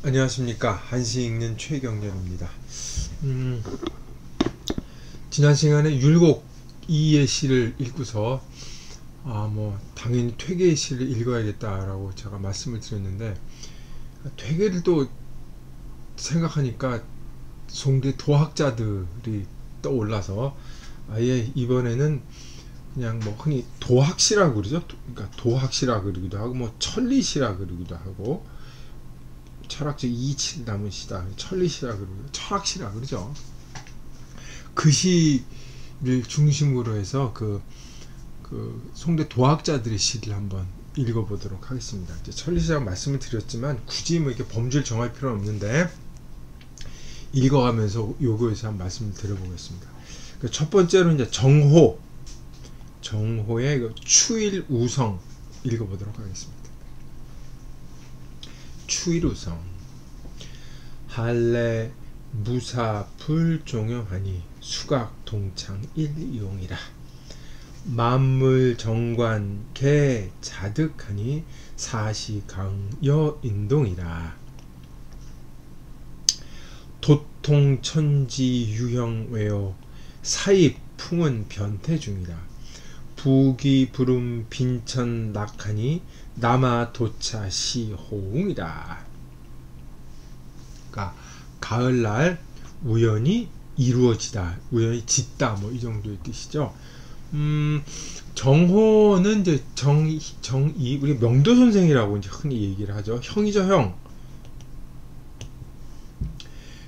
안녕하십니까. 한시 읽는 최경련입니다. 지난 시간에 율곡 이의 시를 읽고서 당연히 퇴계의 시를 읽어야겠다라고 제가 말씀을 드렸는데, 퇴계를 또 생각하니까 송대 도학자들이 떠올라서 아예 이번에는 그냥 흔히 도학시라 그러죠. 그러니까 도학시라 그러기도 하고 천리시라 그러기도 하고, 철학적 이치를 담은 시다, 천리시라 그러고 철학시라 그러죠. 그 시를 중심으로 해서 그 송대 도학자들의 시를 한번 읽어보도록 하겠습니다. 이제 천리시라고 말씀을 드렸지만 굳이 이렇게 범주를 정할 필요는 없는데 읽어가면서 요거에서 한번 말씀을 드려보겠습니다. 첫 번째로 이제 정호의 추일우성 읽어보도록 하겠습니다. 추일우성. 할래 무사 불종용하니 수각동창 일이용이라. 만물정관 개자득하니 사시강여인동이라. 도통천지유형외요 사입풍은 변태중이라. 부기부름 빈천낙하니 남아도차 시호웅이라. 그러니까 가을날 우연히 이루어지다, 우연히 짓다, 이 정도의 뜻이죠. 정호는 이제 정이 우리 명도 선생이라고 이제 흔히 얘기를 하죠. 형이죠, 형.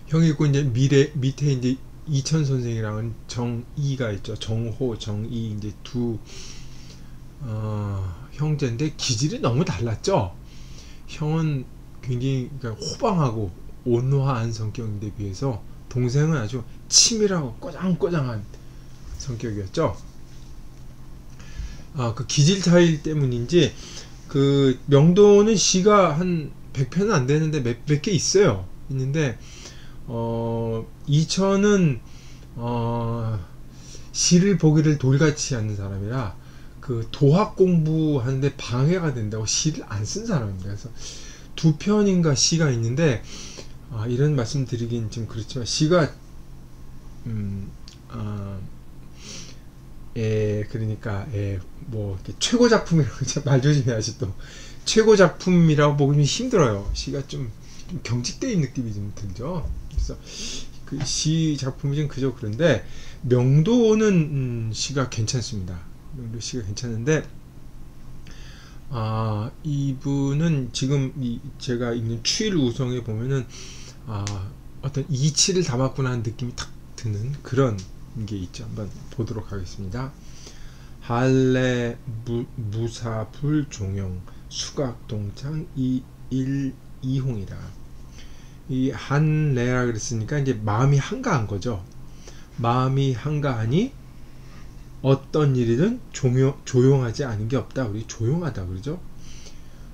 형이 있고 이제 밑에 이제 이천 선생이랑은 정이가 있죠. 정호, 정이 이제 두 형제인데 기질이 너무 달랐죠. 형은 굉장히 호방하고 온화한 성격인데 비해서 동생은 아주 치밀하고 꼬장꼬장한 성격이었죠. 그 기질 차이 때문인지 그 명도는 시가 한 100편은 안 되는데 몇 개 있어요. 있는데 이천은 시를 보기를 돌같이 하는 사람이라 그 도학 공부하는데 방해가 된다고 시를 안 쓴 사람입니다. 그래서 2편인가 시가 있는데 이런 말씀 드리긴 좀 그렇지만 시가 그러니까 최고 작품이라고 말 조심해야지. 또 최고 작품이라고 보기 좀 힘들어요. 시가 좀 경직된 느낌이 좀 들죠. 그래서 그 시 작품이 좀 그저 그런데 명도는 시가 괜찮습니다. 명도 시가 괜찮은데 이분은 지금 제가 읽는 추일우성에 보면은 어떤 이치를 담았구나 하는 느낌이 탁 드는 그런 게 있죠. 한번 보도록 하겠습니다. 할래 무사불종용 수각동창 이홍이라. 이 한래라 그랬으니까 이제 마음이 한가한 거죠. 마음이 한가하니 어떤 일이든 조용하지 않은 게 없다. 우리 조용하다 그러죠.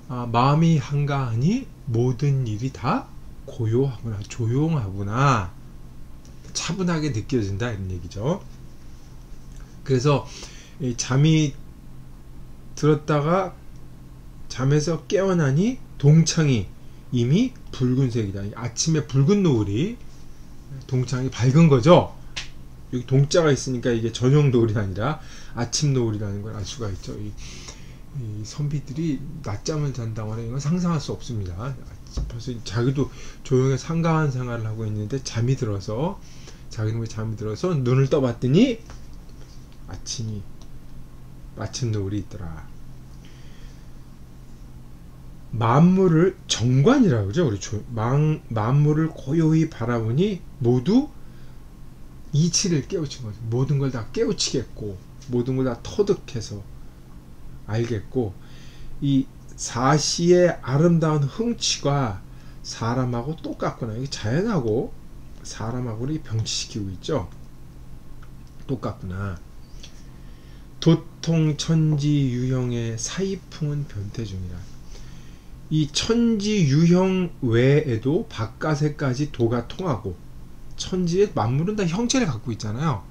마음이 한가하니 모든 일이 다 고요하구나, 조용하구나, 차분하게 느껴진다, 이런 얘기죠. 그래서 잠이 들었다가 잠에서 깨어나니 동창이 이미 붉은색이다. 아침에 붉은 노을이 동창이 밝은 거죠. 여기 동자가 있으니까 이게 저녁 노을이 아니라 아침 노을이라는 걸 알 수가 있죠. 이 선비들이 낮잠을 잔다고 하는 건 상상할 수 없습니다. 벌써 자기도 조용히 상가한 생활을 하고 있는데 자기는 잠이 들어서 눈을 떠봤더니 아침 노을이 있더라. 만물을 정관이라고 그러죠. 우리 만물을 고요히 바라보니 모두 이치를 깨우친 거죠. 모든 걸 다 깨우치겠고 모든 걸 다 터득해서 알겠고, 이 사시의 아름다운 흥취가 사람하고 똑같구나. 이게 자연하고 사람하고를 병치시키고 있죠. 똑같구나. 도통천지유형의 사이풍은 변태중이라. 이 천지유형 외에도 바깥에까지 도가 통하고, 천지의 만물은 다 형체를 갖고 있잖아요.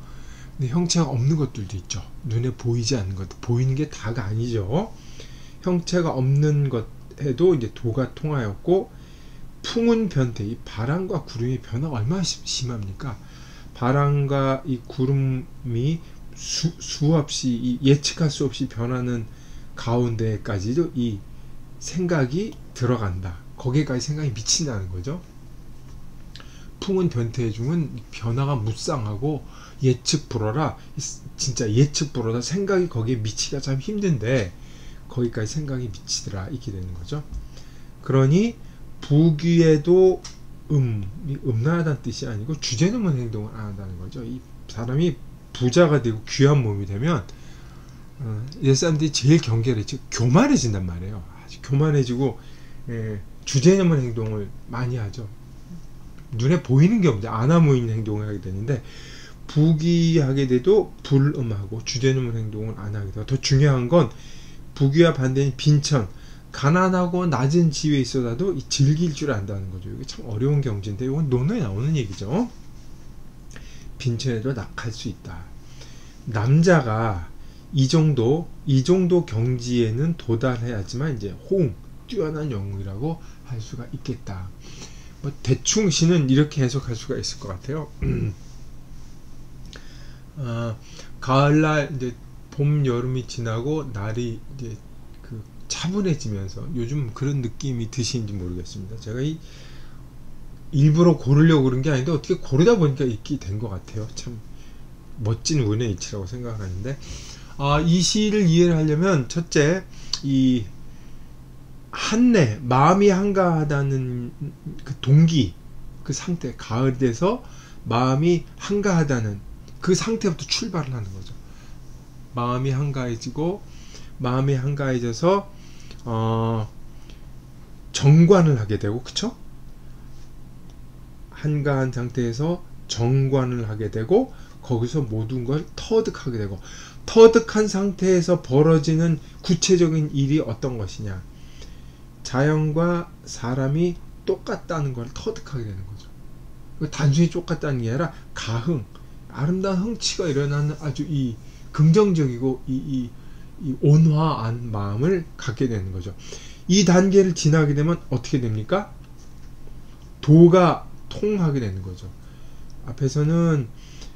근데 형체가 없는 것들도 있죠. 눈에 보이지 않는 것, 보이는 게 다가 아니죠. 형체가 없는 것에도 이제 도가 통하였고, 풍운 변태, 이 바람과 구름의 변화가 얼마나 심합니까? 바람과 이 구름이 수없이 예측할 수 없이 변하는 가운데까지도 이 생각이 들어간다. 거기에까지 생각이 미친다는 거죠. 풍운 변태 중은 변화가 무쌍하고 예측 불허라. 진짜 예측 불허다. 생각이 거기에 미치기가 참 힘든데 거기까지 생각이 미치더라. 이렇게 되는 거죠. 그러니 부귀에도 음란하다는 뜻이 아니고 주제넘은 행동을 안 한다는 거죠. 이 사람이 부자가 되고 귀한 몸이 되면 옛 사람들이 제일 경계를 교만해진단 말이에요. 아주 교만해지고 주제넘은 행동을 많이 하죠. 눈에 보이는 게 없는데 안 보이는 행동을 하게 되는데 부귀하게 돼도 불음하고 주제넘은 행동을 안 하게 돼요. 더 중요한 건 부귀와 반대인 빈천, 가난하고 낮은 지위에 있어도 즐길 줄 안다는 거죠. 이게 참 어려운 경지인데 이건 논어에 나오는 얘기죠. 빈천에도 낙할 수 있다. 남자가 이 정도 경지에는 도달해야지만 이제 호응, 뛰어난 영웅이라고 할 수가 있겠다. 뭐 대충 시는 이렇게 해석할 수가 있을 것 같아요. 가을날 이제 봄 여름이 지나고 날이 이제 차분해지면서 요즘 그런 느낌이 드시는지 모르겠습니다. 제가 일부러 고르려고 그런 게 아닌데 어떻게 고르다 보니까 이렇게 된 것 같아요. 참 멋진 운의 일치라고 생각하는데 이 시를 이해를 하려면 첫째 이 한내 마음이 한가하다는 그 동기 그 상태 가을이 돼서 마음이 한가하다는 그 상태부터 출발을 하는 거죠. 마음이 한가해지고 마음이 한가해져서 정관을 하게 되고 그쵸? 한가한 상태에서 정관을 하게 되고 거기서 모든 걸 터득하게 되고 터득한 상태에서 벌어지는 구체적인 일이 어떤 것이냐 자연과 사람이 똑같다는 걸 터득하게 되는 거죠. 단순히 똑같다는 게 아니라 가흥 아름다운 흥치가 일어나는 아주 이 긍정적이고 이 온화한 마음을 갖게 되는 거죠. 이 단계를 지나게 되면 어떻게 됩니까? 도가 통하게 되는 거죠. 앞에서는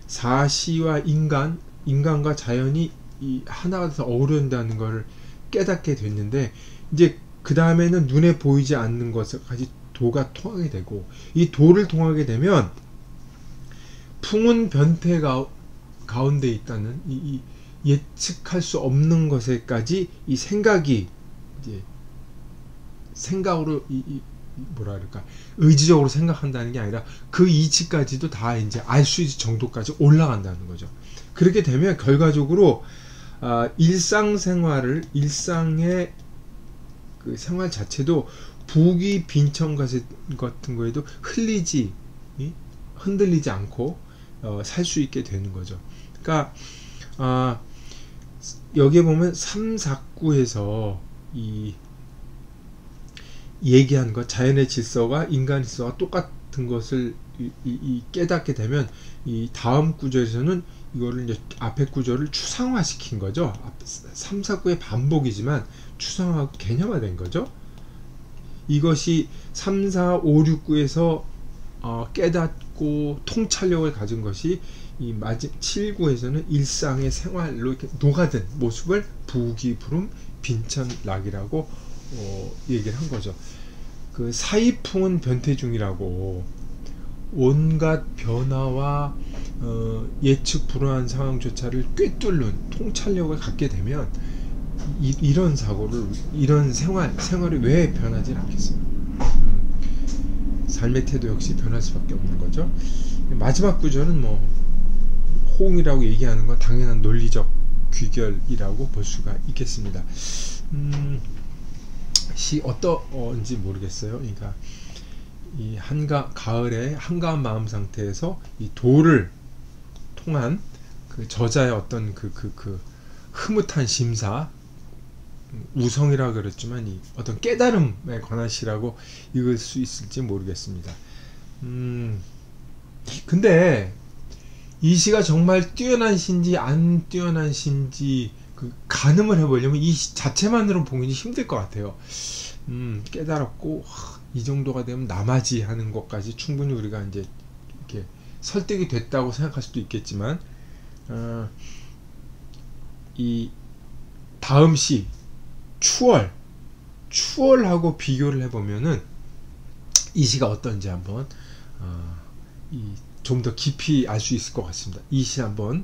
사시와 인간과 자연이 이 하나가 돼서 어우러진다는 것을 깨닫게 됐는데 이제 그 다음에는 눈에 보이지 않는 것까지 도가 통하게 되고 이 도를 통하게 되면 풍운 변태 가운데 있다는 이 예측할 수 없는 것에까지 이 생각이 이제 생각으로 뭐라 그럴까 의지적으로 생각한다는 게 아니라 그 이치까지도 다 이제 알 수 있을 정도까지 올라간다는 거죠. 그렇게 되면 결과적으로 일상의 그 생활 자체도 부귀 빈천 같은 거에도 흔들리지 않고 살 수 있게 되는 거죠. 그러니까 여기에 보면 3, 4구에서 이 얘기한 것 자연의 질서와 인간의 질서가 똑같은 것을 깨닫게 되면 이 다음 구절에서는 이거를 이제 앞에 구절을 추상화시킨 거죠. 3, 4구의 반복이지만 추상화 개념화된 거죠. 이것이 3, 4, 5, 6구에서 깨닫고 통찰력을 가진 것이 이 7구에서는 일상의 생활로 이렇게 녹아든 모습을 부귀부름 빈천락이라고 얘기를 한 거죠. 그 사이풍은 변태중이라고 온갖 변화와 예측 불허한 상황조차를 꿰뚫는 통찰력을 갖게 되면 이런 사고를 이런 생활이 왜 변하지 않겠어요? 삶의 태도 역시 변할 수밖에 없는 거죠. 마지막 구절은 뭐 호응이라고 얘기하는 건 당연한 논리적 귀결이라고 볼 수가 있겠습니다. 시 어떤지 모르겠어요. 그러니까 이 가을의 한가한 마음 상태에서 이 도를 통한 그 저자의 어떤 그 흐뭇한 심사 우성이라고 그랬지만 이 어떤 깨달음에 관한 시라고 읽을 수 있을지 모르겠습니다. 근데 이 시가 정말 뛰어난 시인지 안 뛰어난 시인지 그 가늠을 해보려면 이 시 자체만으로 보기는 힘들 것 같아요. 깨달았고 이 정도가 되면 남아지 하는 것까지 충분히 우리가 이제 이렇게 설득이 됐다고 생각할 수도 있겠지만 이 다음 시 추월하고 비교를 해보면은 이 시가 어떤지 한번 좀 더 깊이 알 수 있을 것 같습니다. 이 시 한번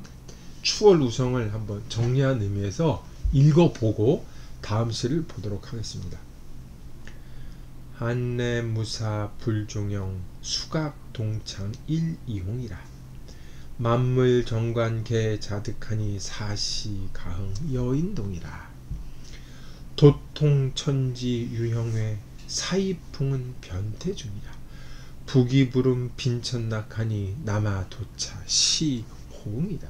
추월 우성을 한번 정리한 의미에서 읽어보고 다음 시를 보도록 하겠습니다. 한내무사 불종영 수각동창 일이홍이라 만물정관계 자득하니 사시가흥 여인동이라 도통천지 유형회 사이풍은 변태중이라 부기부름 빈천낙하니 남아도차 시호응이다.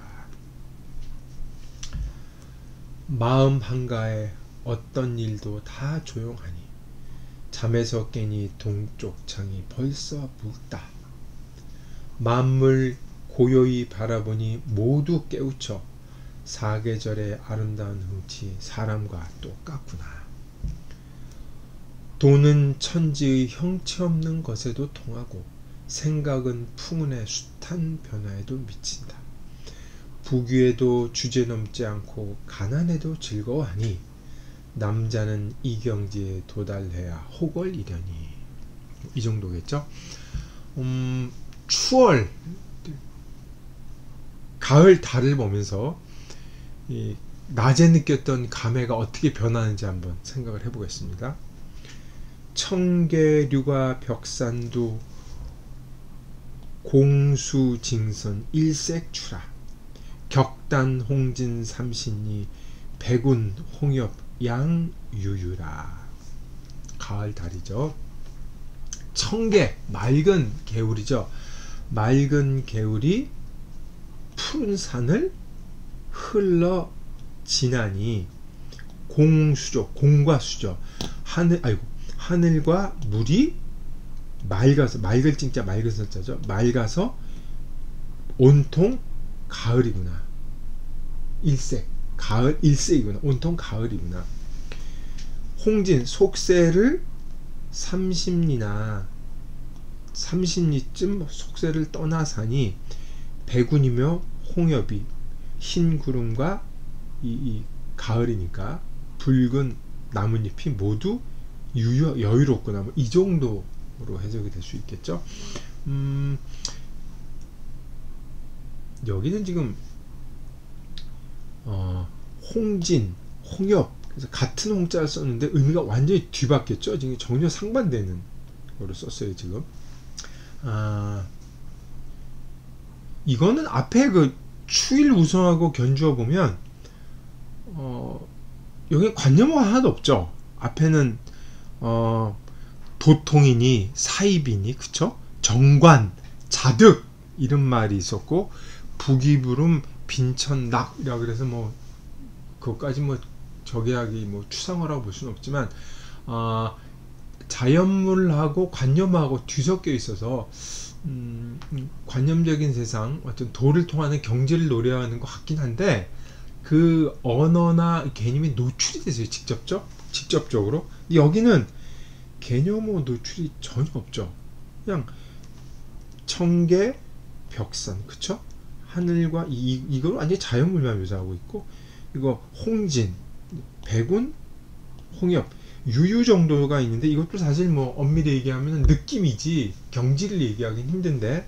마음 한가에 어떤 일도 다 조용하니 잠에서 깨니 동쪽 창이 벌써 묻다. 만물 고요히 바라보니 모두 깨우쳐 사계절의 아름다운 흥치 사람과 똑같구나. 도는 천지의 형체 없는 것에도 통하고 생각은 풍운의 숱한 변화에도 미친다. 부귀에도 주제넘지 않고 가난에도 즐거워하니 남자는 이경지에 도달해야 호걸이려니. 이 정도겠죠. 추월 가을 달을 보면서 이 낮에 느꼈던 감회가 어떻게 변하는지 한번 생각을 해보겠습니다. 청계류가 벽산두 공수징선 일색추라 격단 홍진 삼신이 백운 홍엽 양유유라. 가을 달이죠. 청계 맑은 개울이죠. 맑은 개울이 푸른 산을 흘러 지나니 공수죠. 공과 수죠. 하늘과 물이 맑아서 맑을 찡자 맑은 설자죠. 맑아서 온통 가을이구나. 일색 가을 일색이구나. 온통 가을이구나. 홍진 속세를 30리쯤 속세를 떠나사니 백운이며 홍엽이 흰 구름과 이 가을이니까 붉은 나뭇잎이 모두 여유롭구나. 뭐 이 정도로 해석이 될 수 있겠죠. 여기는 지금 홍진, 홍엽 그래서 같은 홍자를 썼는데 의미가 완전히 뒤바뀌었죠. 지금 전혀 상반되는 거를 썼어요. 지금 이거는 앞에 그 추일 우성하고 견주어 보면 여기 관념어가 하나도 없죠. 앞에는 도통이니 사입이니 그쵸? 정관, 자득 이런 말이 있었고 부기부름 빈천낙이라 그래서 뭐 그것까지 뭐 적의하기 뭐 추상어라고 볼 수는 없지만 자연물하고 관념하고 뒤섞여 있어서 관념적인 세상 어떤 도를 통하는 경지를 노래하는 것 같긴 한데 그 언어나 개념이 노출이 됐어요. 직접적으로. 여기는 개념어 노출이 전혀 없죠. 그냥 청계 벽산 그쵸? 하늘과 이걸 완전히 자연물만 묘사하고 있고 이거 홍진 백운 홍엽 유유 정도가 있는데 이것도 사실 뭐 엄밀히 얘기하면 느낌이지 경지를 얘기하기는 힘든데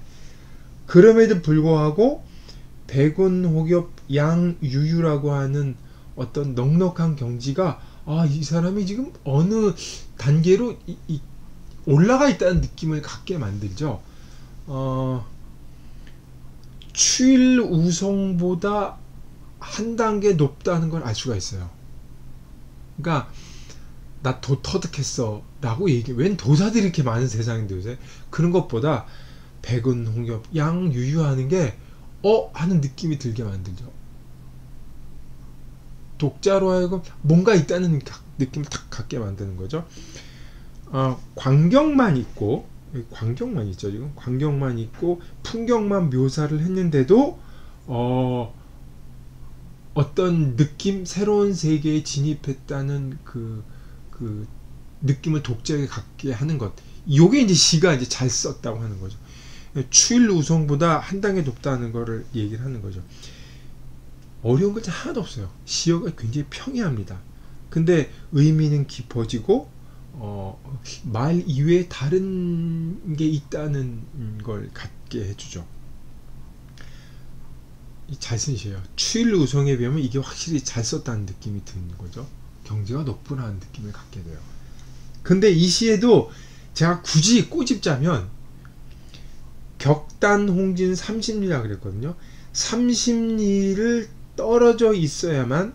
그럼에도 불구하고 백운 홍엽 양유유라고 하는 어떤 넉넉한 경지가 이 사람이 지금 어느 단계로 올라가 있다는 느낌을 갖게 만들죠. 추일 우성보다 한 단계 높다는 걸 알 수가 있어요. 그러니까 나 도 터득했어 라고 웬 도사들이 이렇게 많은 세상인데 요새 그런 것보다 백운 홍엽 양유유하는 게 하는 느낌이 들게 만들죠. 독자로 하여금 뭔가 있다는 느낌을 탁 갖게 만드는 거죠. 광경만 있고 광경만 있죠. 지금 광경만 있고 풍경만 묘사를 했는데도 어떤 느낌 새로운 세계에 진입했다는 그 느낌을 독자에게 갖게 하는 것. 요게 이제 시가 이제 잘 썼다고 하는 거죠. 추일 우성보다 한 단계 높다는 거를 얘기를 하는 거죠. 어려운 글자 하나도 없어요. 시어가 굉장히 평이합니다. 근데 의미는 깊어지고 말 이외에 다른 게 있다는 걸 갖게 해주죠. 잘 쓴 시예요. 추일 우성에 비하면 이게 확실히 잘 썼다는 느낌이 드는 거죠. 경지가 높구나 하는 느낌을 갖게 돼요. 근데 이 시에도 제가 굳이 꼬집자면 격단홍진 30리라 그랬거든요. 30리를 떨어져 있어야만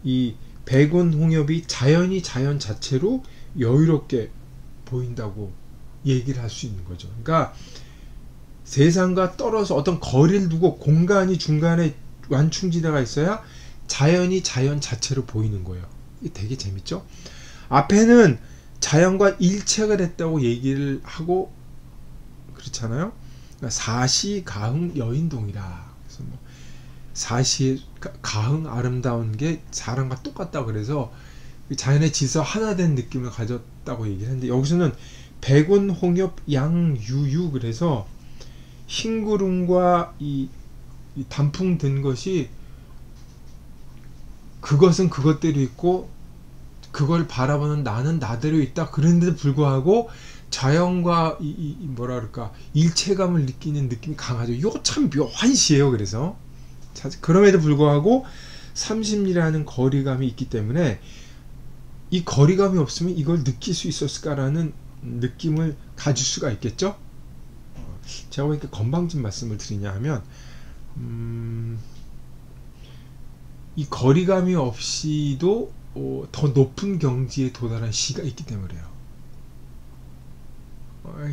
이 백운홍엽이 자연이 자연 자체로 여유롭게 보인다고 얘기를 할 수 있는 거죠. 그러니까 세상과 떨어져 어떤 거리를 두고 공간이 중간에 완충지대가 있어야 자연이 자연 자체로 보이는 거예요. 이게 되게 재밌죠? 앞에는 자연과 일체가 됐다고 얘기를 하고 그렇잖아요. 그러니까 사시 가흥 여인동이라. 그래서 뭐 사시 가흥 아름다운 게 사람과 똑같다 그래서 자연의 질서 하나 된 느낌을 가졌다고 얘기를 했는데 여기서는 백운 홍엽 양유유 그래서 흰 구름과 이 단풍 든 것이 그것은 그것대로 있고 그걸 바라보는 나는 나대로 있다. 그런데도 불구하고 자연과 뭐라 그럴까 일체감을 느끼는 느낌이 강하죠. 이거 참 묘한 시예요. 그래서 그럼에도 불구하고 30리라는 거리감이 있기 때문에 이 거리감이 없으면 이걸 느낄 수 있었을까라는 느낌을 가질 수가 있겠죠. 제가 왜 이렇게 건방진 말씀을 드리냐 하면 이 거리감이 없이도 더 높은 경지에 도달한 시가 있기 때문에요.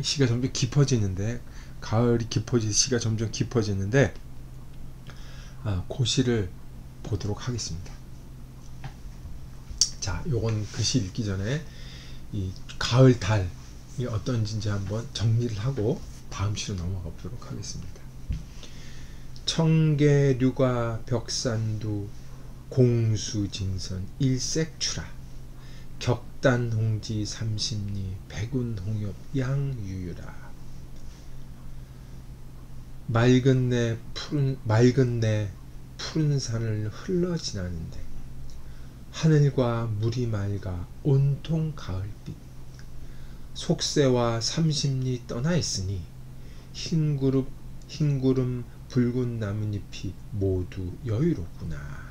시가 점점 깊어지는데 가을이 깊어지는 시가 점점 깊어지는데 그 시를 보도록 하겠습니다. 자, 요건 글씨 읽기 전에 이 가을 달이 어떤지 한번 정리를 하고 다음 시로 넘어가 보도록 하겠습니다. 청계류가 벽산두 공수진선 일색추라 격단홍지 30리 백운홍엽 양유유라 맑은 내 푸른 산을 흘러 지나는데 하늘과 물이 맑아 온통 가을빛 속새와 30리 떠나 있으니 흰구름 붉은 나뭇잎이 모두 여유롭구나.